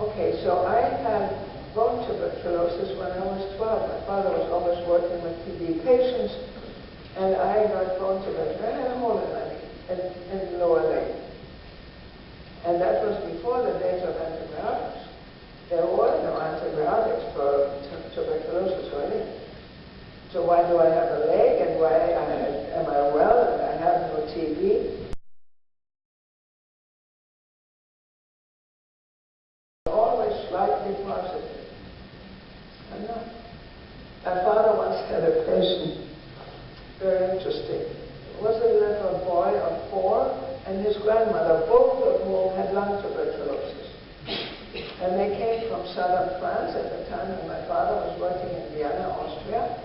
Okay, so I had bone tuberculosis when I was 12. My father was always working with TB patients, and I got bone tuberculosis. I had a hole in my knee, in the lower leg. And that was before the days of antibiotics. There were no antibiotics for tuberculosis or anything. So why do I have a leg, and why am I well, and I have no TB? Always slightly positive. I'm not. My father once had a patient, very interesting. It was a little boy of 4, and his grandmother, both of whom had lung tuberculosis. And they came from southern France at the time when my father was working in Vienna, Austria.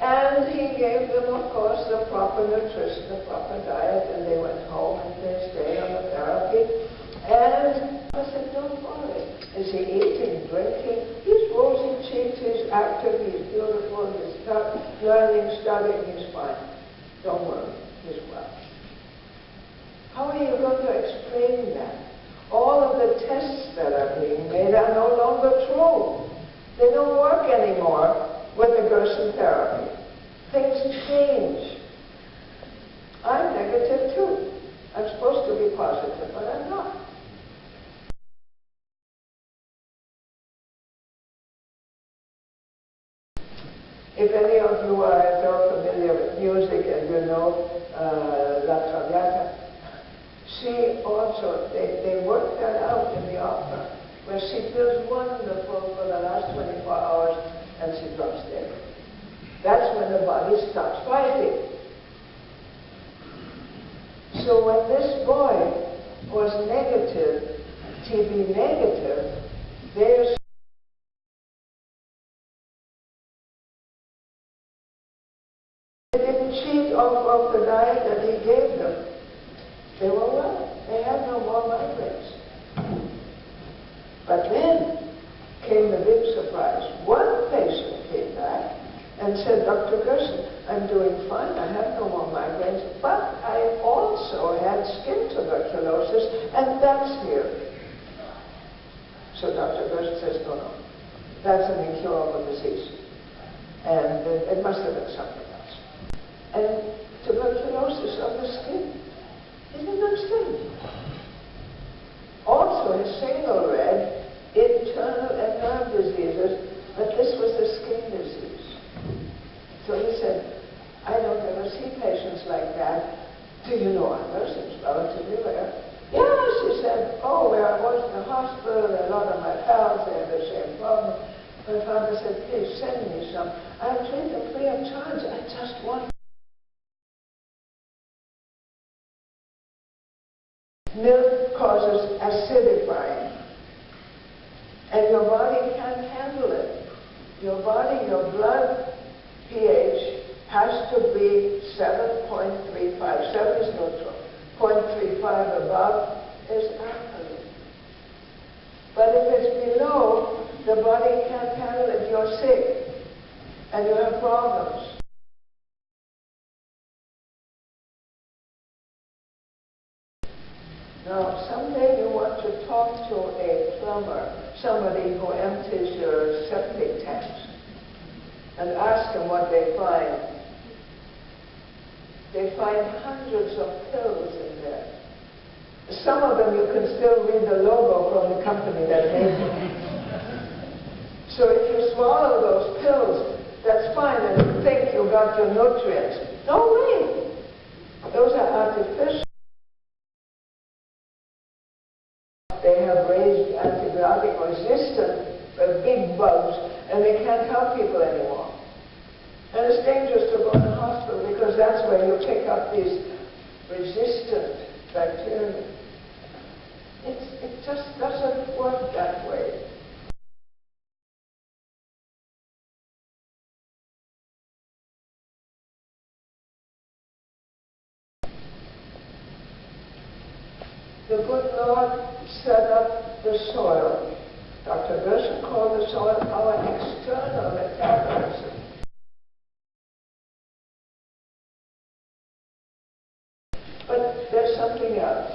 And he gave them, of course, the proper nutrition, the proper diet, and they went home and they stayed on the therapy. And I said, don't worry. Is he eating, drinking? He's rosy-cheeked, he's active, he's beautiful, he's learning, studying, he's fine. Don't worry, he's well. How are you going to explain that? All of the tests that are being made are no longer true. They don't work anymore with the Gerson therapy. Things change. I'm negative too. I'm supposed to be positive, but I'm not. If any of you are at all familiar with music and you know La Traviata, she also, they worked that out in the opera, where she feels wonderful for the last 24 hours and she drops dead. That's when the body stops fighting. So when this boy was negative, TB negative, they didn't cheat off of the diet that he gave them. They were well. They had no more migraines. But then came the big surprise. One patient came back and said, Dr. Gerson, I'm doing fine. I have no more migraines, but I also had skin tuberculosis, and that's here. So Dr. Gerson says, no, that's an incurable disease. And it must have been something else. And tuberculosis of the skin. He didn't understand. Also, his signal read internal and nerve diseases, but this was a skin disease. So he said, I don't ever see patients like that. Do you know others? It's relatively rare. Yeah, she said, oh, where I was in the hospital, a lot of my pals, they have the same problem. My father said, please send me some. I'll treat them free of charge. I just want. Milk causes acidifying, and your body can't handle it. Your body, your blood pH has to be 7.35. 7 is neutral. 0.35 above is alkaline. But if it's below, the body can't handle it. You're sick, and you have problems. Now, someday you want to talk to a plumber, somebody who empties your septic tanks, and ask them what they find. They find hundreds of pills in there. Some of them you can still read the logo from the company that made them. So if you swallow those pills, that's fine, and you think you got your nutrients. No way! Those are artificial. They have raised antibiotic resistant big bugs, and they can't help people anymore. And it's dangerous to go to the hospital because that's where you pick up these resistant bacteria. It just doesn't work that way. The good Lord set up the soil. Dr. Gerson called the soil our external metabolism. But there's something else.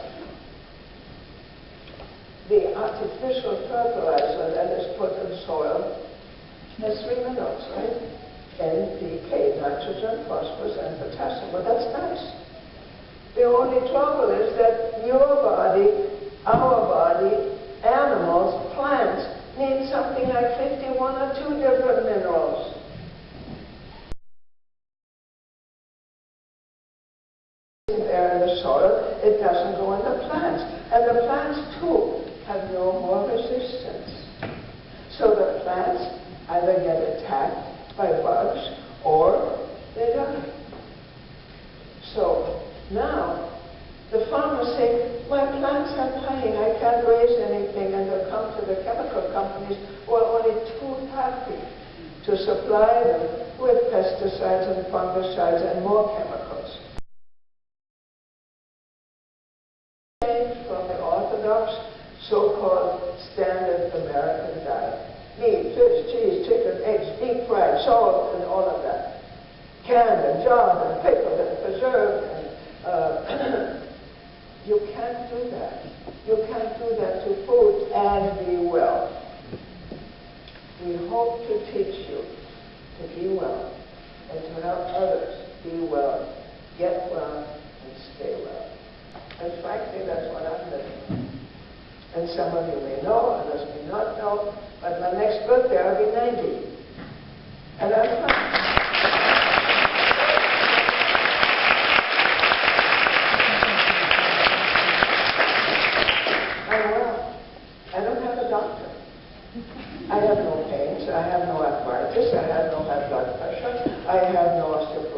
the artificial fertilizer that is put in soil has 3 minerals, right? NPK, nitrogen, phosphorus, and potassium. Well, that's nice. The only trouble is that your body, our body, animals, plants, need something like 51 or 2 different minerals. There in the soil, it doesn't go in the plants. And the plants, too, have no more resistance. So the plants either get attacked by bugs or they die. So now the farmers say, my plants are dying, I can't raise anything, and they'll come to the chemical companies who are only too happy to supply them with pesticides and fungicides and more chemicals. From the orthodox, so-called standard American diet. Meat, fish, cheese, chicken, eggs, deep fried, salt, and all of that. Canned and jarred and pickled and preserved. And, you can't do that. You can't do that to food and be well. We hope to teach you to be well and to help others be well, get well, and stay well. And frankly, that's what I'm living. And some of you may know, others may not know, but my next birthday I'll be 90. And I'm fine. I'm well. I don't have a doctor. I have no pains, I have no arthritis, I have no high blood pressure, I have no osteoporosis.